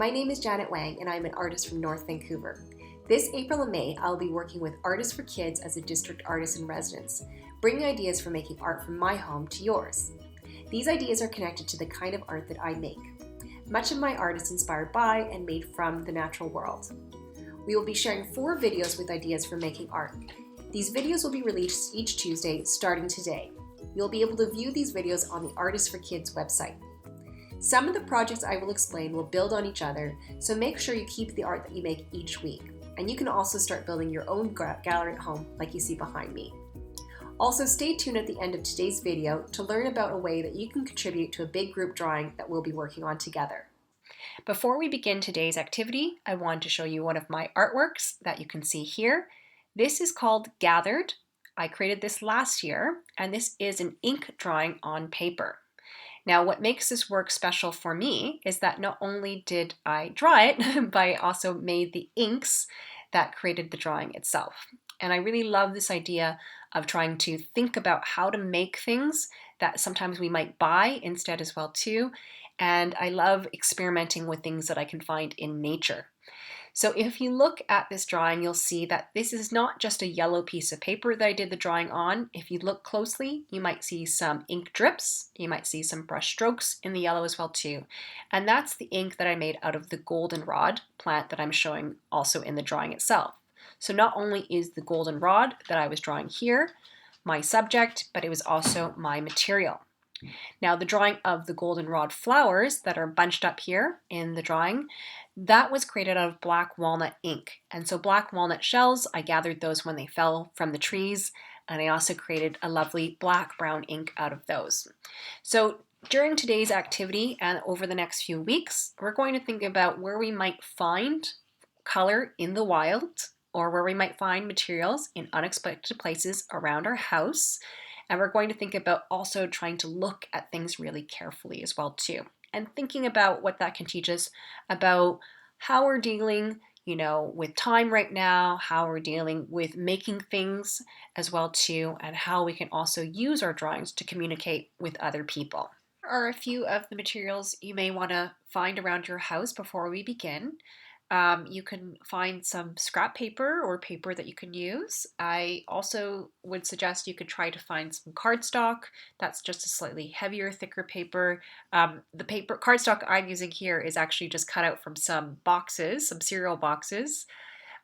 my name is Janet Wang and I'm an artist from North Vancouver. This April and May, I'll be working with Artists for Kids as a district artist in residence, bringing ideas for making art from my home to yours. These ideas are connected to the kind of art that I make. Much of my art is inspired by and made from the natural world. We will be sharing 4 videos with ideas for making art. These videos will be released each Tuesday starting today. You'll be able to view these videos on the Artists for Kids website. Some of the projects I will explain will build on each other, so make sure you keep the art that you make each week. And you can also start building your own gallery at home like you see behind me. Also, stay tuned at the end of today's video to learn about a way that you can contribute to a big group drawing that we'll be working on together. Before we begin today's activity, I want to show you one of my artworks that you can see here. This is called Gathered. I created this last year, and this is an ink drawing on paper. Now, what makes this work special for me is that not only did I draw it, but I also made the inks that created the drawing itself. And I really love this idea of trying to think about how to make things that sometimes we might buy instead as well too. And I love experimenting with things that I can find in nature. So if you look at this drawing, you'll see that this is not just a yellow piece of paper that I did the drawing on. If you look closely, you might see some ink drips. You might see some brush strokes in the yellow as well too. And that's the ink that I made out of the goldenrod plant that I'm showing also in the drawing itself. So not only is the goldenrod that I was drawing here my subject, but it was also my material. Now, the drawing of the goldenrod flowers that are bunched up here in the drawing, that was created out of black walnut ink. And so black walnut shells, I gathered those when they fell from the trees, and I also created a lovely black-brown ink out of those. So during today's activity and over the next few weeks, we're going to think about where we might find color in the wild, or where we might find materials in unexpected places around our house. And we're going to think about also trying to look at things really carefully as well too. And thinking about what that can teach us about how we're dealing, with time right now, how we're dealing with making things as well too, and how we can also use our drawings to communicate with other people. Here are a few of the materials you may want to find around your house before we begin. You can find some scrap paper or paper that you can use. I also would suggest you could try to find some cardstock. That's just a slightly heavier, thicker paper. The cardstock I'm using here is actually just cut out from some boxes, some cereal boxes.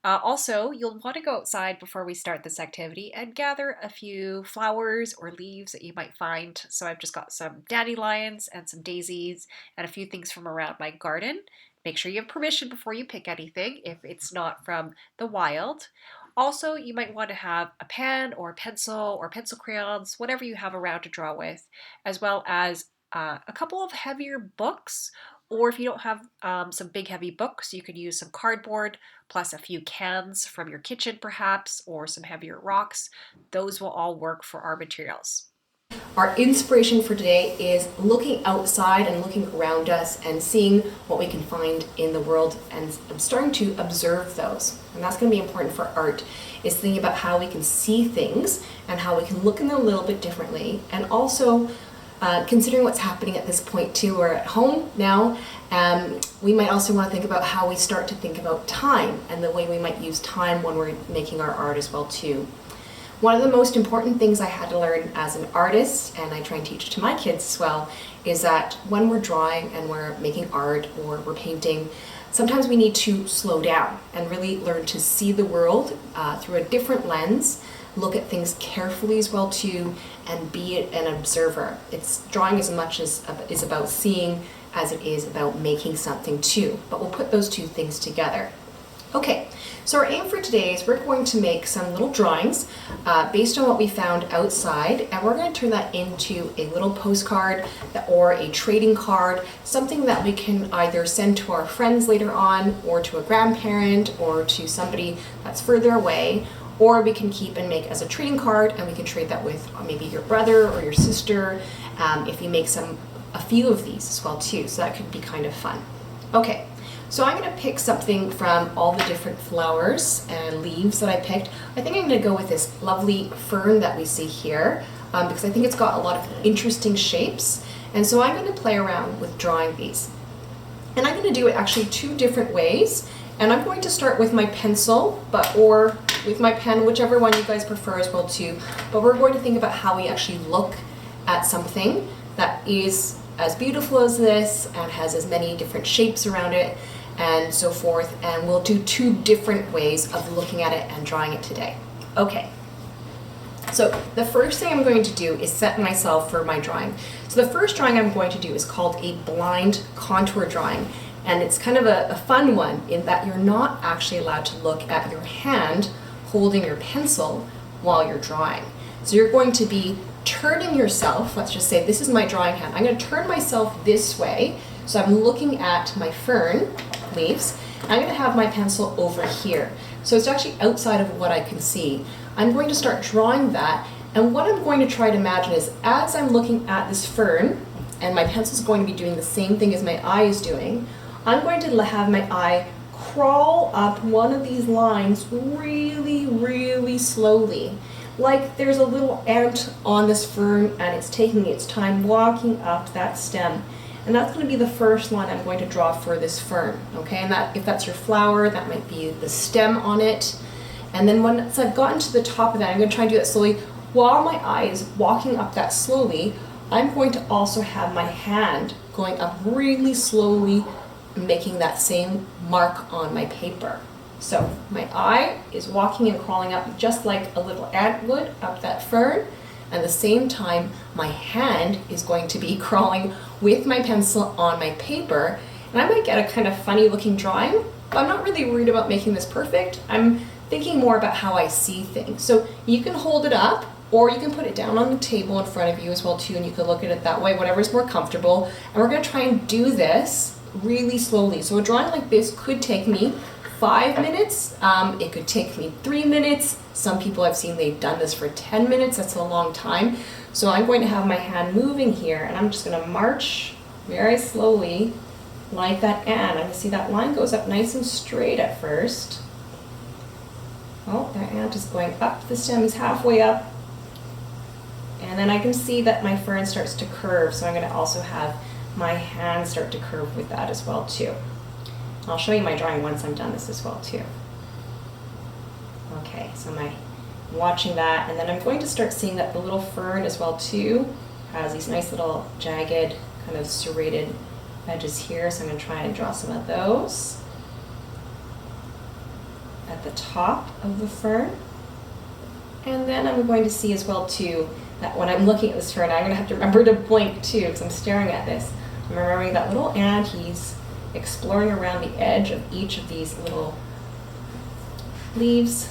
Also, you'll want to go outside before we start this activity and gather a few flowers or leaves that you might find. So I've just got some dandelions and some daisies and a few things from around my garden. Make sure you have permission before you pick anything if it's not from the wild. Also, you might want to have a pen or pencil crayons, whatever you have around to draw with, as well as a couple of heavier books. Or if you don't have some big heavy books, you could use some cardboard plus a few cans from your kitchen perhaps, or some heavier rocks. Those will all work for our materials. Our inspiration for today is looking outside and looking around us and seeing what we can find in the world and starting to observe those. And that's going to be important for art, is thinking about how we can see things and how we can look in them a little bit differently, and also considering what's happening at this point too. We're at home now. We might also want to think about how we start to think about time and the way we might use time when we're making our art as well too. One of the most important things I had to learn as an artist, and I try and teach to my kids as well, is that when we're drawing and we're making art or we're painting, sometimes we need to slow down and really learn to see the world through a different lens, look at things carefully as well too, and be an observer. It's drawing as much as is about seeing as it is about making something too, but we'll put those two things together. Okay, so our aim for today is we're going to make some little drawings based on what we found outside, and we're going to turn that into a little postcard or a trading card, something that we can either send to our friends later on, or to a grandparent, or to somebody that's further away, or we can keep and make as a trading card, and we can trade that with maybe your brother or your sister if you make a few of these as well too, so that could be kind of fun. Okay. So I'm going to pick something from all the different flowers and leaves that I picked. I think I'm going to go with this lovely fern that we see here because I think it's got a lot of interesting shapes. And so I'm going to play around with drawing these. And I'm going to do it actually 2 different ways. And I'm going to start with my pencil, or with my pen, whichever one you guys prefer as well too. But we're going to think about how we actually look at something that is as beautiful as this and has as many different shapes around it and so forth. And we'll do 2 different ways of looking at it and drawing it today. Okay. So the first thing I'm going to do is set myself for my drawing. So the first drawing I'm going to do is called a blind contour drawing. And it's kind of a fun one in that you're not actually allowed to look at your hand holding your pencil while you're drawing. So you're going to be turning yourself, let's just say this is my drawing hand. I'm going to turn myself this way. So I'm looking at my fern leaves. I'm going to have my pencil over here. So it's actually outside of what I can see. I'm going to start drawing that. And what I'm going to try to imagine is as I'm looking at this fern, and my pencil is going to be doing the same thing as my eye is doing, I'm going to have my eye crawl up one of these lines really, really slowly. Like there's a little ant on this fern and it's taking its time walking up that stem. And that's going to be the first line I'm going to draw for this fern, okay? And that, if that's your flower, that might be the stem on it. And then once I've gotten to the top of that, I'm going to try and do that slowly. While my eye is walking up that slowly, I'm going to also have my hand going up really slowly, making that same mark on my paper. So my eye is walking and crawling up just like a little ant would up that fern. At the same time, my hand is going to be crawling with my pencil on my paper. And I might get a kind of funny looking drawing, but I'm not really worried about making this perfect. I'm thinking more about how I see things. So you can hold it up, or you can put it down on the table in front of you as well too, and you can look at it that way, whatever's more comfortable. And we're going to try and do this really slowly. So a drawing like this could take me 5 minutes. It could take me 3 minutes. Some people I've seen, they've done this for 10 minutes. That's a long time. So I'm going to have my hand moving here, and I'm just going to march very slowly like that ant. I can see that line goes up nice and straight at first. Oh, that ant is going up the stem. He's halfway up. And then I can see that my fern starts to curve. So I'm going to also have my hand start to curve with that as well too. I'll show you my drawing once I'm done this as well too. Okay, so I'm watching that, and then I'm going to start seeing that the little fern as well too has these nice little jagged kind of serrated edges here, so I'm going to try and draw some of those at the top of the fern. And then I'm going to see as well too that when I'm looking at this fern, I'm going to have to remember to blink too because I'm staring at this. I'm remembering that little ant, he's exploring around the edge of each of these little leaves.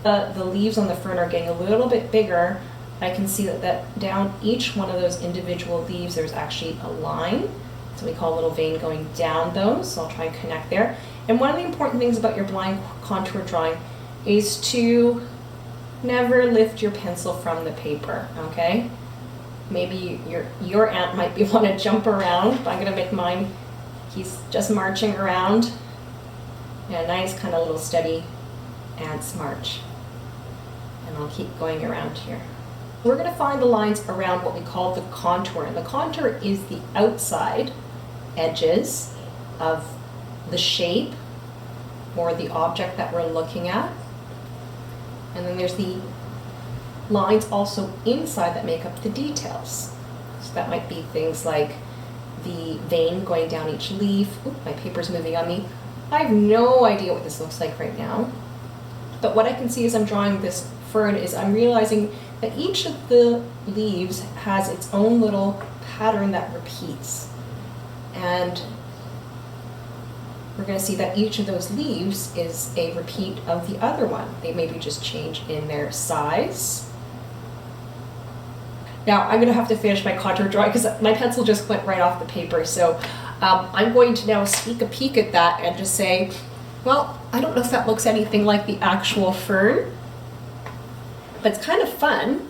The leaves on the fern are getting a little bit bigger. I can see that down each one of those individual leaves there's actually a line. So we call a little vein going down those. So I'll try and connect there. And one of the important things about your blind contour drawing is to never lift your pencil from the paper, okay? Maybe your ant might want to jump around, but I'm going to make mine, he's just marching around. Yeah, nice kind of little steady ants march. And I'll keep going around here. We're going to find the lines around what we call the contour. And the contour is the outside edges of the shape or the object that we're looking at. And then there's the lines also inside that make up the details. So that might be things like the vein going down each leaf. Oop, my paper's moving on me. I have no idea what this looks like right now. But what I can see as I'm drawing this fern is I'm realizing that each of the leaves has its own little pattern that repeats. And we're going to see that each of those leaves is a repeat of the other one. They maybe just change in their size. Now I'm going to have to finish my contour drawing because my pencil just went right off the paper. So I'm going to now sneak a peek at that and just say, well, I don't know if that looks anything like the actual fern, but it's kind of fun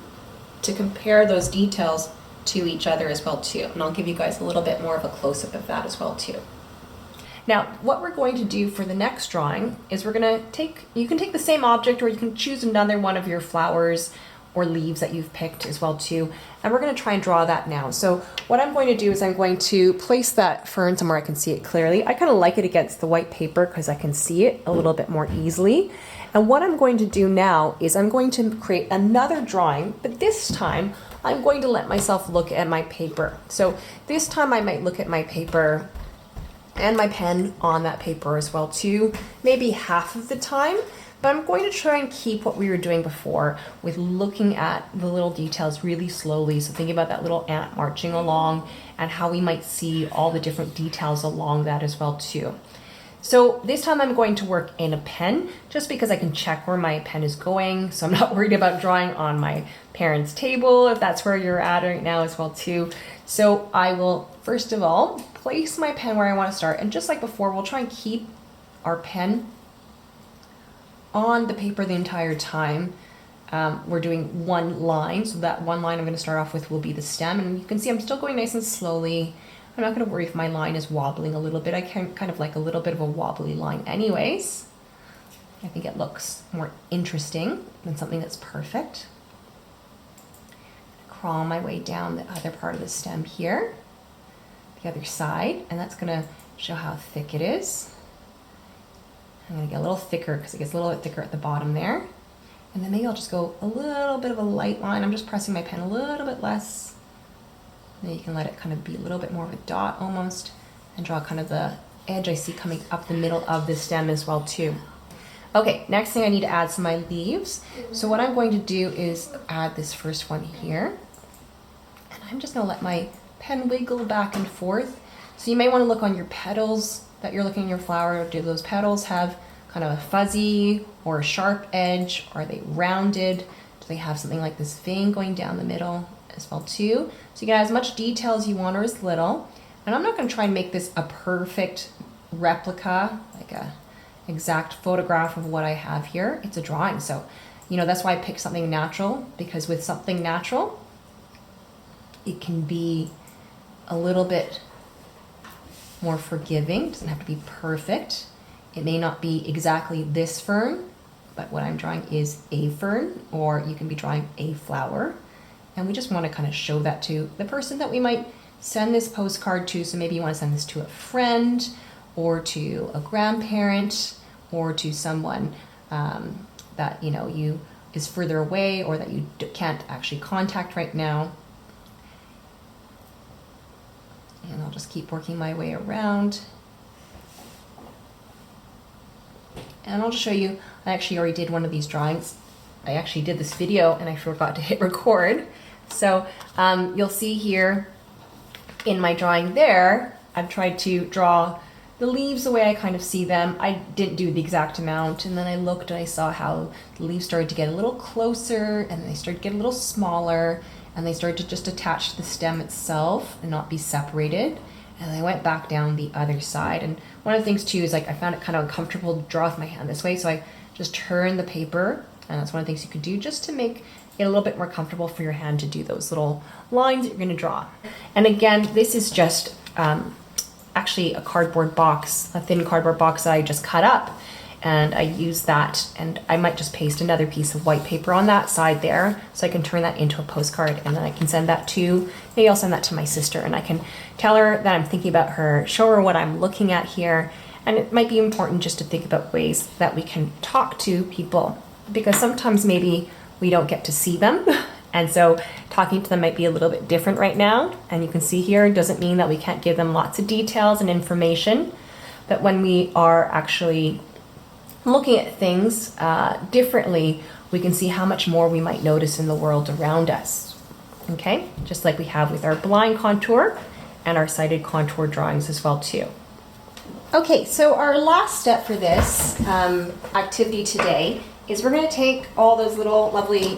to compare those details to each other as well too. And I'll give you guys a little bit more of a close-up of that as well too. Now, what we're going to do for the next drawing is we're going to you can take the same object or you can choose another one of your flowers or leaves that you've picked as well too. And we're going to try and draw that now. So what I'm going to do is I'm going to place that fern somewhere I can see it clearly. I kind of like it against the white paper because I can see it a little bit more easily. And what I'm going to do now is I'm going to create another drawing, but this time I'm going to let myself look at my paper. So this time I might look at my paper and my pen on that paper as well too, maybe half of the time. But I'm going to try and keep what we were doing before with looking at the little details really slowly. So thinking about that little ant marching along and how we might see all the different details along that as well too. So this time I'm going to work in a pen just because I can check where my pen is going. So I'm not worried about drawing on my parents' table if that's where you're at right now as well too. So I will first of all place my pen where I want to start. And just like before, we'll try and keep our pen on the paper the entire time. We're doing one line, so that one line I'm going to start off with will be the stem, and you can see I'm still going nice and slowly. I'm not going to worry if my line is wobbling a little bit. I can kind of like a little bit of a wobbly line anyways. I think it looks more interesting than something that's perfect. Crawl my way down the other part of the stem here, the other side, and that's going to show how thick it is. I'm going to get a little thicker because it gets a little bit thicker at the bottom there. And then maybe I'll just go a little bit of a light line. I'm just pressing my pen a little bit less. Then you can let it kind of be a little bit more of a dot almost, and draw kind of the edge I see coming up the middle of the stem as well too. Okay, next thing I need to add some my leaves. So what I'm going to do is add this first one here. And I'm just going to let my pen wiggle back and forth. So you may want to look on your petals that you're looking at your flower. Do those petals have kind of a fuzzy or a sharp edge? Are they rounded? Do they have something like this vein going down the middle as well too? So you can add as much detail as you want or as little. And I'm not going to try and make this a perfect replica, like a exact photograph of what I have here. It's a drawing. So, you know, that's why I picked something natural, because with something natural, it can be a little bit more forgiving. It doesn't have to be perfect. It may not be exactly this fern, but what I'm drawing is a fern, or you can be drawing a flower. And we just want to kind of show that to the person that we might send this postcard to. So maybe you want to send this to a friend, or to a grandparent, or to someone that you is further away, or that you can't actually contact right now. And I'll just keep working my way around. And I'll just show you, I actually already did one of these drawings. I actually did this video and I forgot to hit record. So you'll see here in my drawing there, I've tried to draw the leaves the way I kind of see them. I didn't do the exact amount, and then I looked and I saw how the leaves started to get a little closer, and they started to get a little smaller, and they started to just attach to the stem itself and not be separated. And I went back down the other side. And one of the things too is, like, I found it kind of uncomfortable to draw with my hand this way, so I just turned the paper, and that's one of the things you could do just to make it a little bit more comfortable for your hand to do those little lines that you're going to draw. And again, this is just actually a cardboard box, a thin cardboard box that I just cut up, and I use that, and I might just paste another piece of white paper on that side there so I can turn that into a postcard, and then I can send that to, maybe I'll send that to my sister, and I can tell her that I'm thinking about her, show her what I'm looking at here. And it might be important just to think about ways that we can talk to people, because sometimes maybe we don't get to see them. And so talking to them might be a little bit different right now. And you can see here, it doesn't mean that we can't give them lots of details and information. But when we are actually looking at things differently, we can see how much more we might notice in the world around us. Okay, just like we have with our blind contour and our sighted contour drawings as well too. Okay, so our last step for this activity today is we're going to take all those little lovely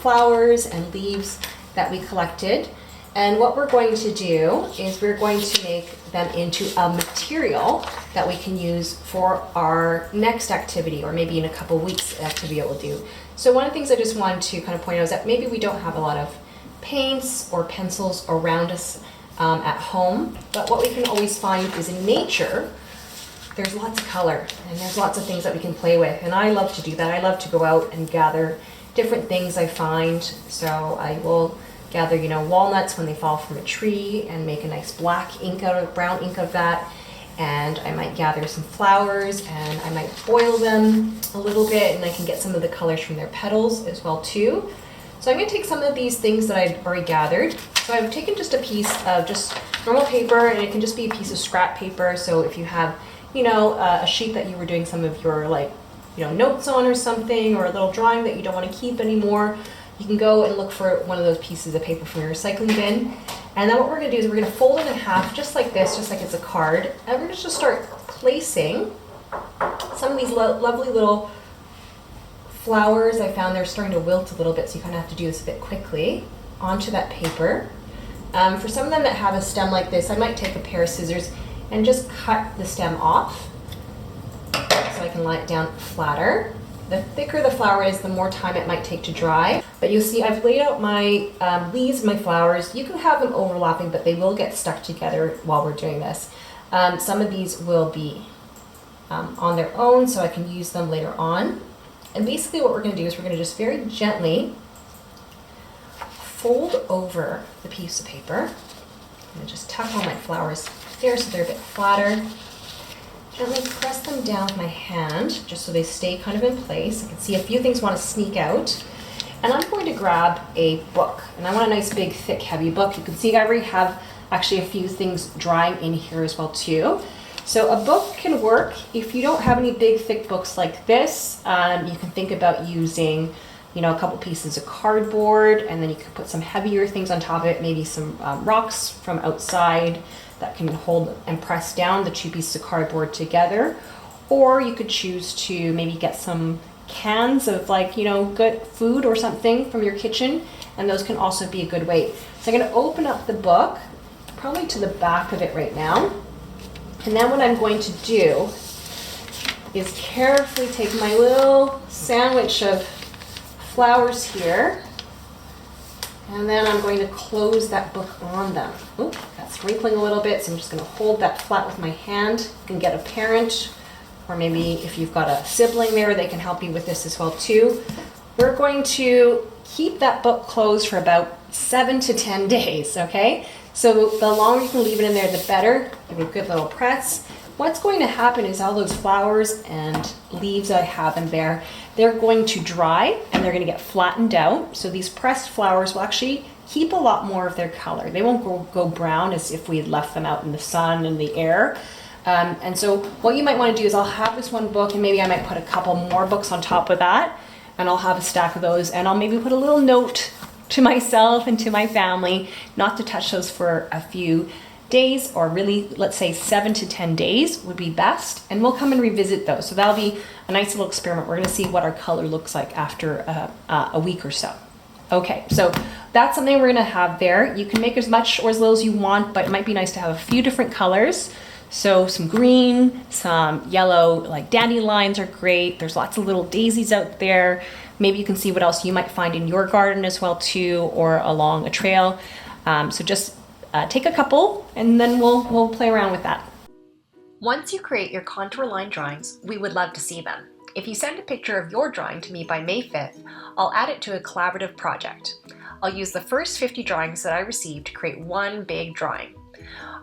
flowers and leaves that we collected, and what we're going to do is we're going to make them into a material that we can use for our next activity, or maybe in a couple weeks activity that we'll do. So one of the things I just wanted to kind of point out is that maybe we don't have a lot of paints or pencils around us at home, but what we can always find is in nature, there's lots of color and there's lots of things that we can play with, and I love to do that. I love to go out and gather different things I find. So I will gather, you know, walnuts when they fall from a tree and make a nice black ink out of, brown ink of that. And I might gather some flowers and I might boil them a little bit, and I can get some of the colors from their petals as well too. So I'm going to take some of these things that I've already gathered. So I've taken just a piece of just normal paper, and it can just be a piece of scrap paper. So if you have, you know, a sheet that you were doing some of your, like, you know, notes on or something, or a little drawing that you don't want to keep anymore, you can go and look for one of those pieces of paper from your recycling bin. And then what we're going to do is we're going to fold it in half just like this, just like it's a card. And we're going to just start placing some of these lovely little flowers. I found they're starting to wilt a little bit, so you kind of have to do this a bit quickly, onto that paper. For some of them that have a stem like this, I might take a pair of scissors and just cut the stem off so I can lie it down flatter. The thicker the flower is, the more time it might take to dry. But you'll see I've laid out my leaves, my flowers. You can have them overlapping, but they will get stuck together while we're doing this. Some of these will be on their own, so I can use them later on. And basically what we're going to do is we're going to just very gently fold over the piece of paper. I'm going to just tuck all my flowers there so they're a bit flatter. Gently press them down with my hand just so they stay kind of in place. I can see a few things want to sneak out. And I'm going to grab a book. And I want a nice big thick heavy book. You can see I already have actually a few things drying in here as well too. So a book can work. If you don't have any big thick books like this, you can think about using, you know, a couple pieces of cardboard, and then you can put some heavier things on top of it, maybe some rocks from outside that can hold and press down the two pieces of cardboard together. Or you could choose to maybe get some cans of, like, you know, good food or something from your kitchen, and those can also be a good way. So I'm going to open up the book, probably to the back of it right now. And then what I'm going to do is carefully take my little sandwich of flowers here, and then I'm going to close that book on them. Oop, that's wrinkling a little bit, so I'm just going to hold that flat with my hand. You can get a parent, or maybe if you've got a sibling there, they can help you with this as well too. We're going to keep that book closed for about 7 to 10 days, okay? So the longer you can leave it in there, the better. Give it a good little press. What's going to happen is all those flowers and leaves I have in there, they're going to dry and they're going to get flattened out. So these pressed flowers will actually keep a lot more of their color. They won't go brown as if we had left them out in the sun and the air. And so what you might want to do is I'll have this one book, and maybe I might put a couple more books on top of that, and I'll have a stack of those, and I'll maybe put a little note to myself and to my family not to touch those for a few days, or really, let's say 7 to 10 days would be best, and we'll come and revisit those. So that'll be a nice little experiment. We're going to see what our color looks like after a week or so. Okay, so that's something we're going to have there. You can make as much or as little as you want, but it might be nice to have a few different colors. So some green, some yellow, like dandelions are great. There's lots of little daisies out there. Maybe you can see what else you might find in your garden as well too, or along a trail. So just take a couple, and then we'll play around with that. Once you create your contour line drawings, we would love to see them. If you send a picture of your drawing to me by May 5th, I'll add it to a collaborative project. I'll use the first 50 drawings that I received to create one big drawing.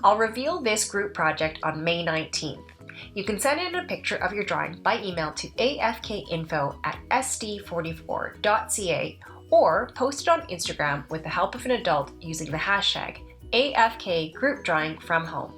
I'll reveal this group project on May 19th. You can send in a picture of your drawing by email to afkinfo@sd44.ca, or post it on Instagram with the help of an adult using the hashtag AFK Group Drawing From Home.